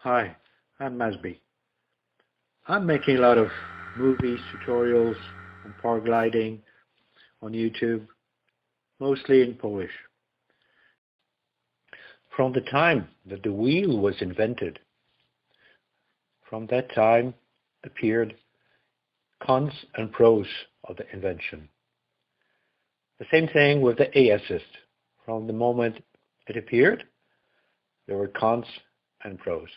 Hi, I'm Masby. I'm making a lot of movies, tutorials on paragliding on YouTube, mostly in Polish. From the time that the wheel was invented, from that time appeared cons and pros of the invention. The same thing with the A assist. From the moment it appeared, there were cons and pros.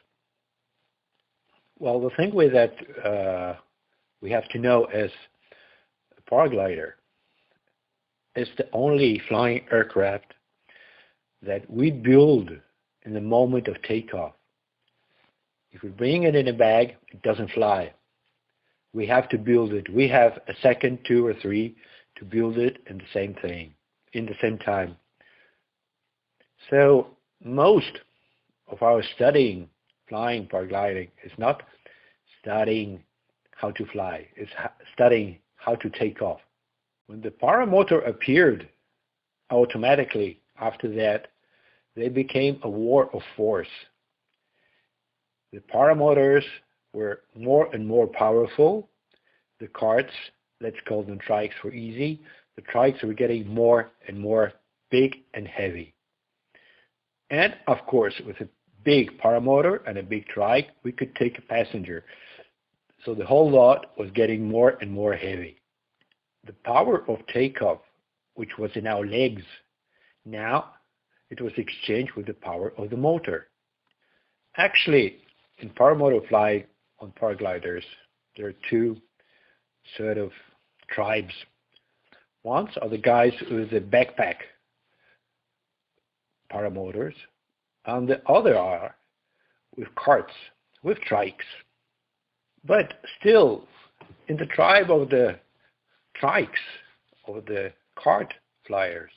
Well, the thing with that we have to know is a paraglider is the only flying aircraft that we build in the moment of takeoff. If we bring it in a bag, it doesn't fly. We have to build it. We have a second, 2 or 3 to build it in the same thing, in the same time. So most of our studying flying paragliding is not studying how to fly, it's studying how to take off. When the paramotor appeared, automatically after that, they became a war of force. The paramotors were more and more powerful. The carts, let's call them trikes for easy, the trikes were getting more and more big and heavy. And of course, with a big paramotor and a big trike, we could take a passenger. So the whole lot was getting more and more heavy. The power of takeoff, which was in our legs, now it was exchanged with the power of the motor. Actually, in paramotor flying on paragliders, there are 2 sort of tribes. Ones are the guys with the backpack paramotors, and the other are with carts, with trikes. But still, in the tribe of the trikes, or the cart flyers,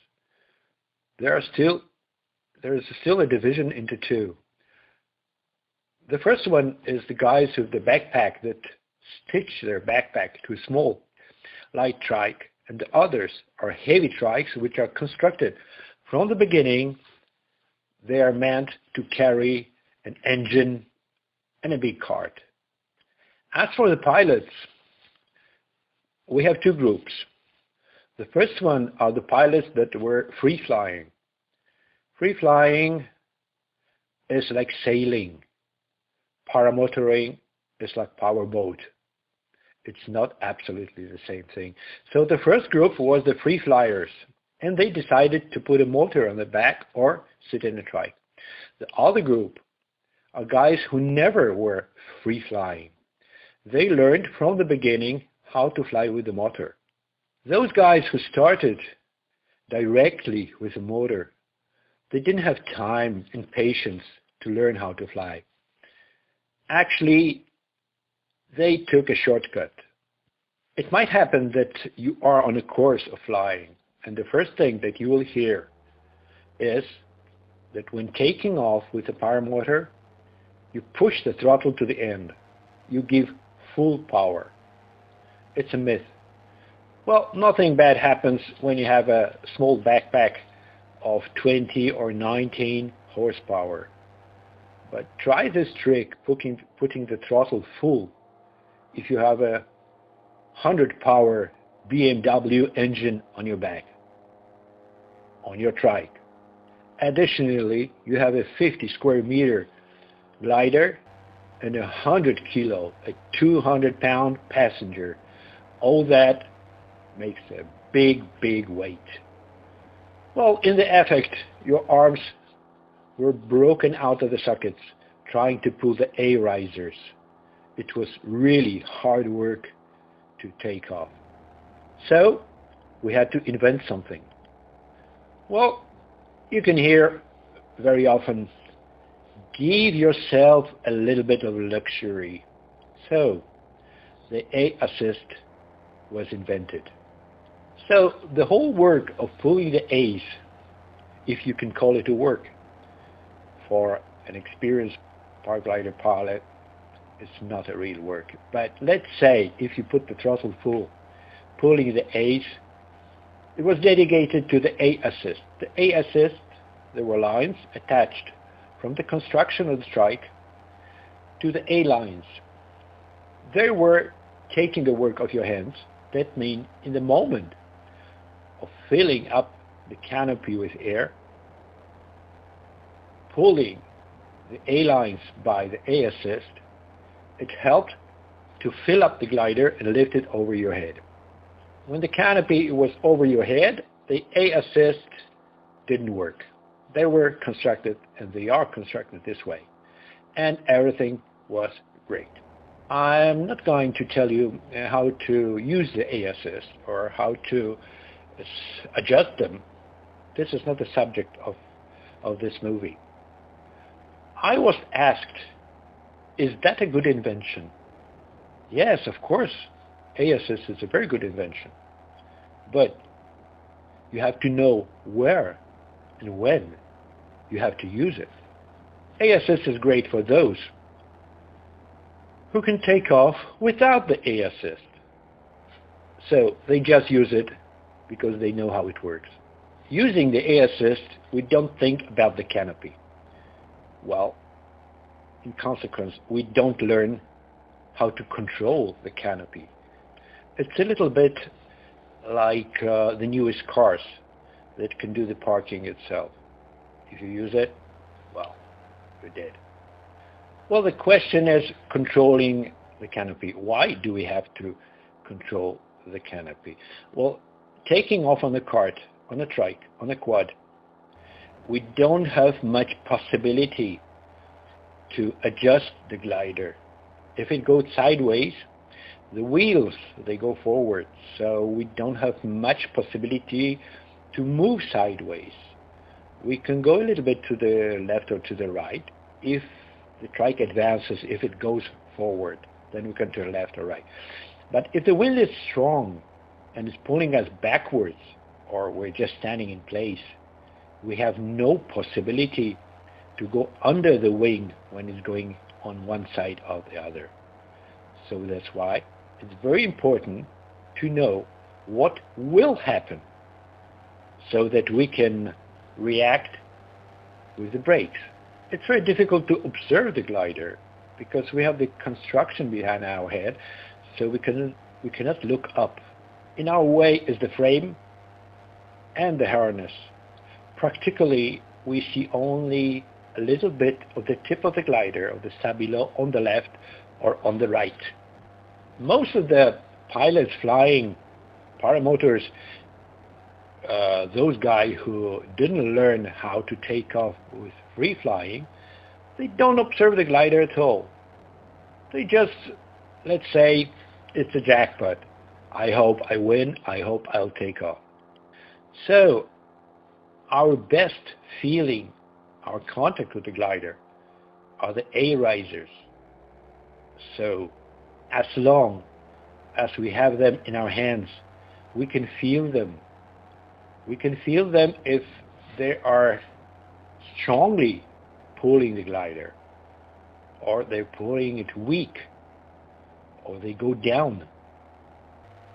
there is still a division into 2. The first one is the guys with the backpack that stitch their backpack to a small light trike, and the others are heavy trikes which are constructed from the beginning. They are meant to carry an engine and a big cart. As for the pilots, we have 2 groups. The first one are the pilots that were free flying. Free flying is like sailing. Paramotoring is like powerboat. It's not absolutely the same thing. So the first group was the free flyers, and they decided to put a motor on the back or sit in a trike. The other group are guys who never were free flying. They learned from the beginning how to fly with the motor. Those guys who started directly with a motor, they didn't have time and patience to learn how to fly. Actually, they took a shortcut. It might happen that you are on a course of flying, and the first thing that you will hear is that when taking off with a paramotor, you push the throttle to the end. You give full power. It's a myth. Well, nothing bad happens when you have a small backpack of 20 or 19 horsepower. But try this trick, putting the throttle full, if you have a 100 power BMW engine on your back, on your trike. Additionally, you have a 50 square meter glider and a 100 kilo, a 200 pound passenger. All that makes a big, big weight. Well, in the effect, your arms were broken out of the sockets trying to pull the A risers. It was really hard work to take off. So we had to invent something. Well, you can hear very often, give yourself a little bit of luxury. So the A assist was invented. So the whole work of pulling the A's, if you can call it a work, for an experienced paraglider pilot, it's not a real work. But let's say if you put the throttle full, pulling the A's, it was dedicated to the A assist. The A assist, there were lines attached from the construction of the trike to the A-lines. They were taking the work of your hands. That means in the moment of filling up the canopy with air, pulling the A-lines by the A-assist, it helped to fill up the glider and lift it over your head. When the canopy was over your head, the A-assist didn't work. They were constructed, and they are constructed this way. And everything was great. I'm not going to tell you how to use the A-assist or how to adjust them. This is not the subject of this movie. I was asked, is that a good invention? Yes, of course, A-assist is a very good invention. But you have to know where and when you have to use it. A-assist is great for those who can take off without the A-assist. So they just use it because they know how it works. Using the A-assist, we don't think about the canopy. Well, in consequence, we don't learn how to control the canopy. It's a little bit like the newest cars that can do the parking itself. If you use it, well, you're dead. Well, the question is controlling the canopy. Why do we have to control the canopy? Well, taking off on a cart, on a trike, on a quad, we don't have much possibility to adjust the glider. If it goes sideways, the wheels, they go forward, so we don't have much possibility to move sideways. We can go a little bit to the left or to the right. If the trike advances, if it goes forward, then we can turn left or right. But if the wind is strong and is pulling us backwards, or we're just standing in place, we have no possibility to go under the wing when it's going on one side or the other. So that's why it's very important to know what will happen so that we can react with the brakes. It's very difficult to observe the glider because we have the construction behind our head, so we cannot look up. In our way is the frame and the harness. Practically, we see only a little bit of the tip of the glider, of the stabilo, on the left or on the right. Most of the pilots flying paramotors, those guys who didn't learn how to take off with free flying, they don't observe the glider at all. They just, let's say, it's a jackpot. I hope I win, I hope I'll take off. So, our best feeling, our contact with the glider, are the A-risers. So, as long as we have them in our hands, we can feel them. We can feel them if they are strongly pulling the glider, or they're pulling it weak, or they go down.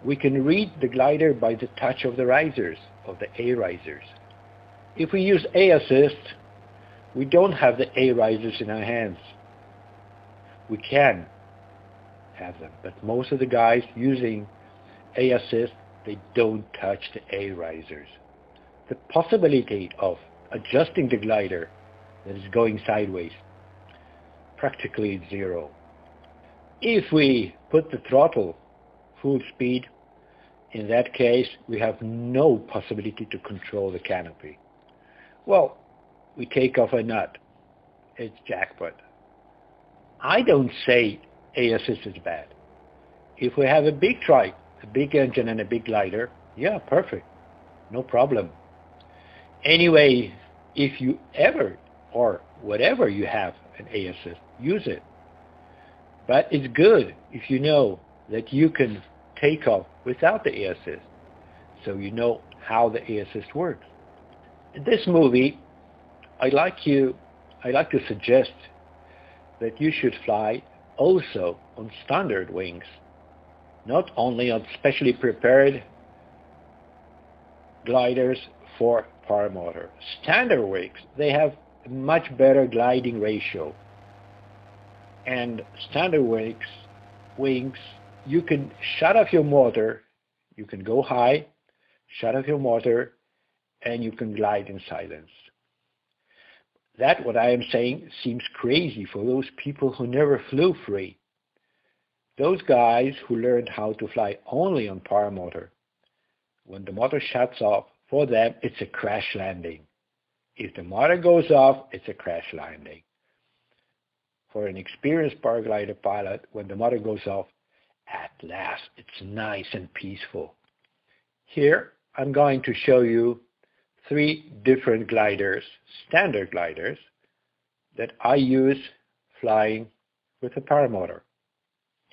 We can read the glider by the touch of the risers, of the A-risers. If we use A-assist, we don't have the A-risers in our hands. We can have them, but most of the guys using A-assist, they don't touch the A-risers. The possibility of adjusting the glider that is going sideways, practically zero. If we put the throttle full speed, in that case, we have no possibility to control the canopy. Well, we take off a nut. It's jackpot. I don't say A-assist is bad. If we have a big trike, a big engine and a big glider, yeah, perfect. No problem. Anyway, if you ever, or whatever you have an A-assist, use it. But it's good if you know that you can take off without the A-assist, so you know how the A-assist works. In this movie, I like to suggest that you should fly also on standard wings, not only on specially prepared gliders for paramotor. Standard wings, they have a much better gliding ratio. and standard wings, you can shut off your motor, you can go high, shut off your motor, and you can glide in silence. That, what I am saying, seems crazy for those people who never flew free. Those guys who learned how to fly only on paramotor. When the motor shuts off, for them it's a crash landing. If the motor goes off, it's a crash landing. For an experienced paraglider pilot, when the motor goes off, at last it's nice and peaceful. Here I'm going to show you 3 different gliders, standard gliders, that I use flying with a paramotor.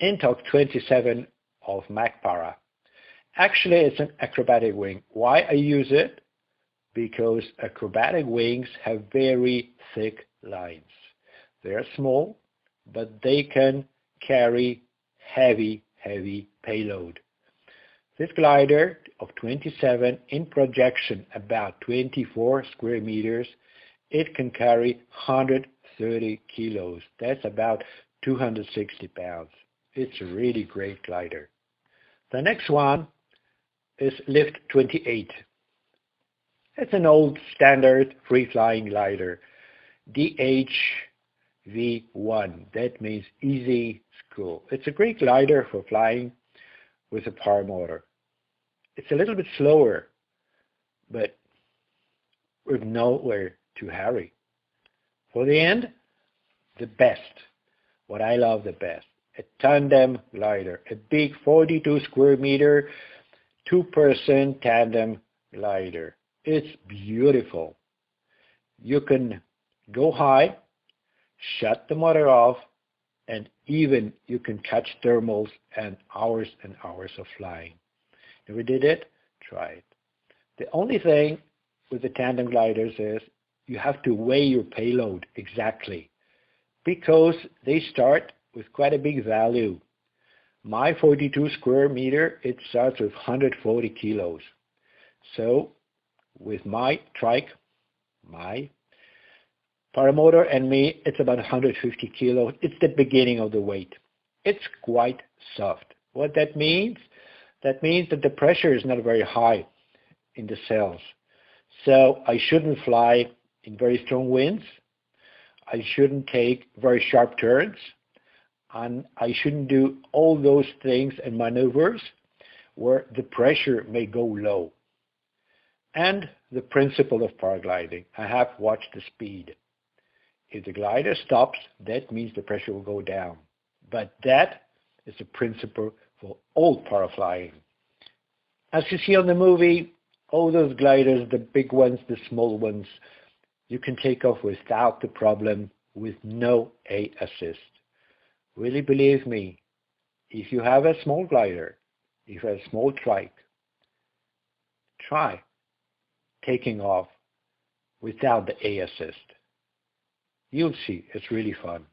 Intoc 27 of MacPara. Actually, it's an acrobatic wing. Why I use it? Because acrobatic wings have very thick lines. They are small, but they can carry heavy payload. This glider of 27, in projection about 24 square meters, it can carry 130 kilos. That's about 260 pounds. It's a really great glider. The next one is Lift 28. It's an old standard free-flying glider, DHV1. That means easy school. It's a great glider for flying with a paramotor. It's a little bit slower, but with nowhere to hurry. For the end, the best, what I love the best, a tandem glider, a big 42 square meter, 2-person tandem glider. It's beautiful. You can go high, shut the motor off, and even you can catch thermals and hours of flying. Never did it? Try it. The only thing with the tandem gliders is you have to weigh your payload exactly, because they start with quite a big value. My 42 square meter, it starts with 140 kilos. So with my trike, my paramotor and me, it's about 150 kilos. It's the beginning of the weight. It's quite soft. What that means? That means that the pressure is not very high in the cells. So I shouldn't fly in very strong winds. I shouldn't take very sharp turns. And I shouldn't do all those things and maneuvers where the pressure may go low. And the principle of paragliding. I have watched the speed. If the glider stops, that means the pressure will go down. But that is the principle for all paraflying. As you see on the movie, all those gliders, the big ones, the small ones, you can take off without the problem, with no A assist. Really believe me, if you have a small glider, if you have a small trike, try taking off without the A assist. You'll see, it's really fun.